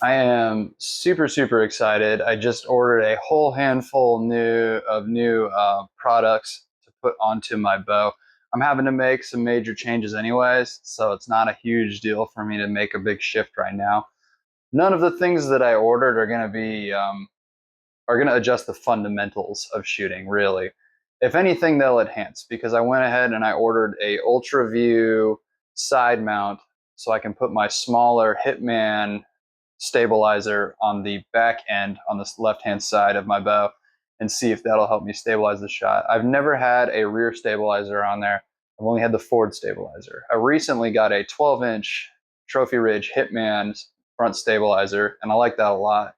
I am super, super excited. I just ordered a whole handful of new products to put onto my bow. I'm having to make some major changes anyways, so it's not a huge deal for me to make a big shift right now. None of the things that I ordered are going to are going to adjust the fundamentals of shooting, really. If anything, they'll enhance because I went ahead and I ordered a Ultra View side mount so I can put my smaller Hitman stabilizer on the back end on the left hand side of my bow and see if that'll help me stabilize the shot. I've never had a rear stabilizer on there. I've only had the forward stabilizer. I recently got a 12-inch Trophy Ridge Hitman front stabilizer, and I like that a lot.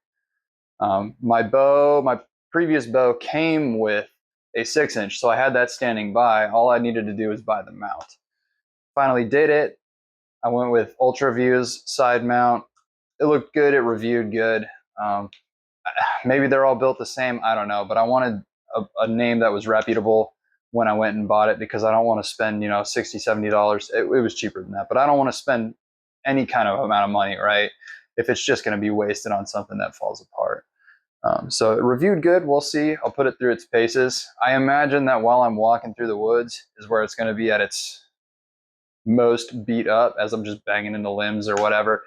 My previous bow came with a 6-inch, so I had that standing by. All I needed to do was buy the mount. Finally did it. I went with Ultra View's side mount. It looked good. It reviewed good. Um, Maybe they're all built the same. I don't know, but I wanted a name that was reputable when I went and bought it because I don't want to spend, $60, $70. It was cheaper than that, but I don't want to spend any kind of amount of money, right? If it's just going to be wasted on something that falls apart. So it reviewed good. We'll see. I'll put it through its paces. I imagine that while I'm walking through the woods is where it's going to be at its most beat up as I'm just banging into limbs or whatever.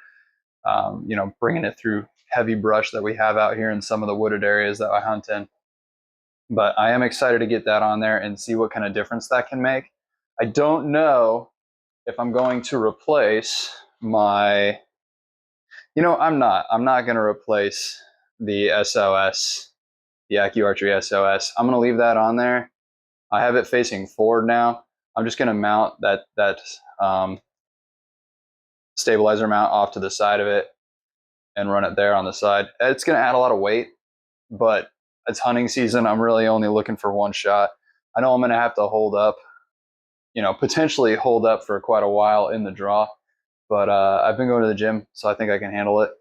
Bringing it through heavy brush that we have out here in some of the wooded areas that I hunt in. But I am excited to get that on there and see what kind of difference that can make. I don't know if I'm going to replace my, I'm not going to replace the SOS, the AccuArchery SOS. I'm going to leave that on there. I have it facing forward now. I'm just going to mount that stabilizer mount off to the side of it and run it there on the side. It's going to add a lot of weight, but it's hunting season. I'm really only looking for one shot. I know I'm going to have to hold up, potentially hold up for quite a while in the draw, but I've been going to the gym, so I think I can handle it.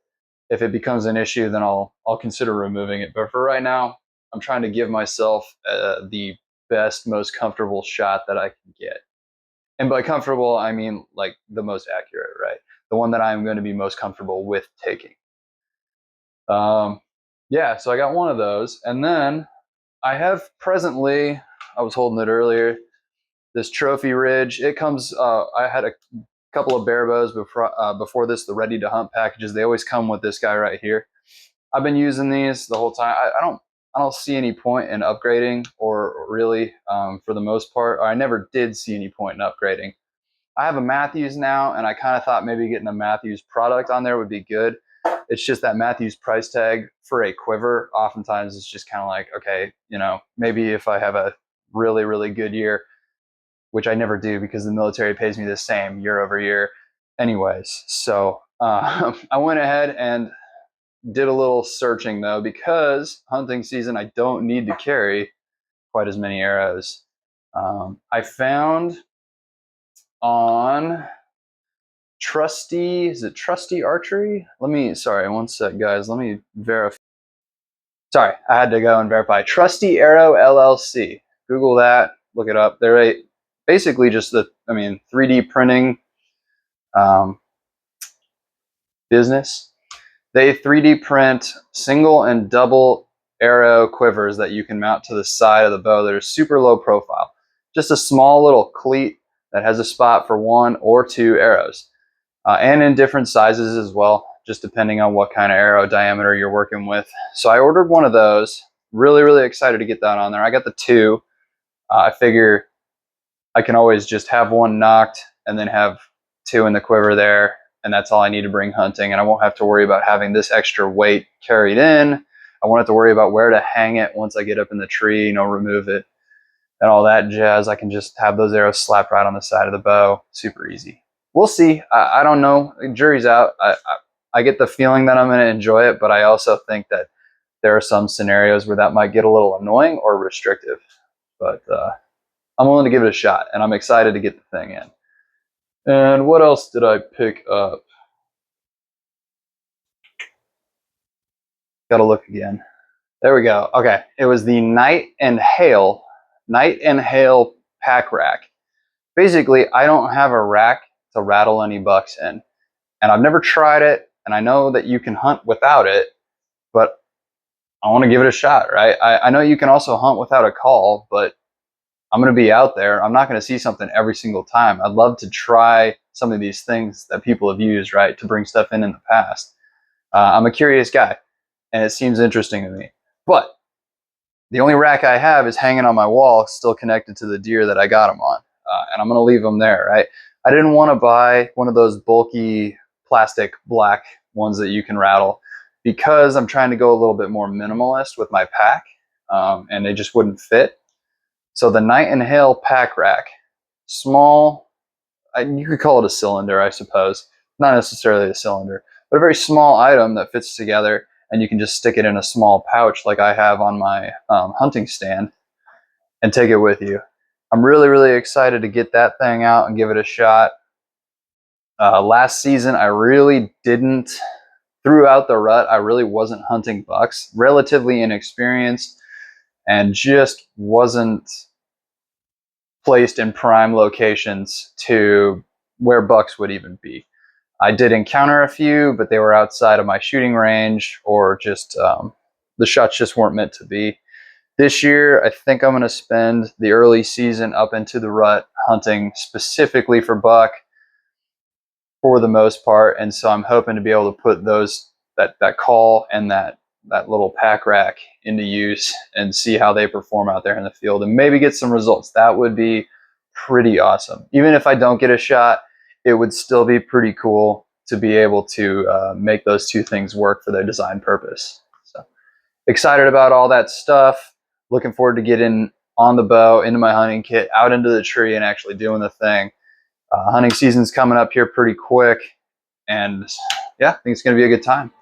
If it becomes an issue, then I'll consider removing it. But for right now, I'm trying to give myself the best, most comfortable shot that I can get. And by comfortable, I mean like the most accurate, right? The one that I'm going to be most comfortable with taking. Yeah, so I got one of those. And then I have presently, I was holding it earlier, this Trophy Ridge. It comes, I had a couple of bare bows before this, the Ready to Hunt packages. They always come with this guy right here. I've been using these the whole time. I don't see any point in upgrading, or really, for the most part. I never did see any point in upgrading. I have a Mathews now, and I kind of thought maybe getting a Mathews product on there would be good. It's just that Mathews price tag for a quiver, oftentimes it's just kind of like, okay, maybe if I have a really, really good year, which I never do because the military pays me the same year over year anyways. So I went ahead and did a little searching though, because hunting season, I don't need to carry quite as many arrows. I found on is it Trusty Archery? Sorry, one sec, guys. Let me verify. Sorry, I had to go and verify. Trusty Arrow LLC. Google that, look it up. They're basically just 3D printing um, business. They 3D print single and double arrow quivers that you can mount to the side of the bow that are super low profile. Just a small little cleat that has a spot for 1 or 2 arrows. And in different sizes as well, just depending on what kind of arrow diameter you're working with. So I ordered one of those. Really, really excited to get that on there. I got the 2. I figure I can always just have one knocked and then have 2 in the quiver there, and that's all I need to bring hunting, and I won't have to worry about having this extra weight carried in. I won't have to worry about where to hang it once I get up in the tree, remove it and all that jazz. I can just have those arrows slapped right on the side of the bow. Super easy. We'll see. I don't know. The jury's out. I get the feeling that I'm going to enjoy it, but I also think that there are some scenarios where that might get a little annoying or restrictive. But I'm willing to give it a shot, and I'm excited to get the thing in. And what else did I pick up? Gotta look again. There we go. Okay, it was the Night and Hail pack rack. Basically, I don't have a rack to rattle any bucks in, and I've never tried it, and I know that you can hunt without it, but I want to give it a shot, right? I know you can also hunt without a call, but I'm going to be out there. I'm not going to see something every single time. I'd love to try some of these things that people have used, right, to bring stuff in the past. I'm a curious guy, and it seems interesting to me. But the only rack I have is hanging on my wall, still connected to the deer that I got them on. And I'm going to leave them there, right? I didn't want to buy one of those bulky plastic black ones that you can rattle because I'm trying to go a little bit more minimalist with my pack, and they just wouldn't fit. So the Night and Hail pack rack, small, you could call it a cylinder, I suppose. Not necessarily a cylinder, but a very small item that fits together, and you can just stick it in a small pouch like I have on my hunting stand and take it with you. I'm really, really excited to get that thing out and give it a shot. Last season, I really didn't, throughout the rut, I really wasn't hunting bucks, relatively inexperienced, and just wasn't placed in prime locations to where bucks would even be. I did encounter a few, but they were outside of my shooting range, or just the shots just weren't meant to be. This year, I think I'm going to spend the early season up into the rut hunting specifically for buck for the most part, and so I'm hoping to be able to put that call and that little pack rack into use and see how they perform out there in the field and maybe get some results. That would be pretty awesome. Even if I don't get a shot, it would still be pretty cool to be able to make those two things work for their design purpose. So excited about all that stuff. Looking forward to getting on the bow, into my hunting kit, out into the tree and actually doing the thing. Hunting season's coming up here pretty quick, and yeah, I think it's going to be a good time.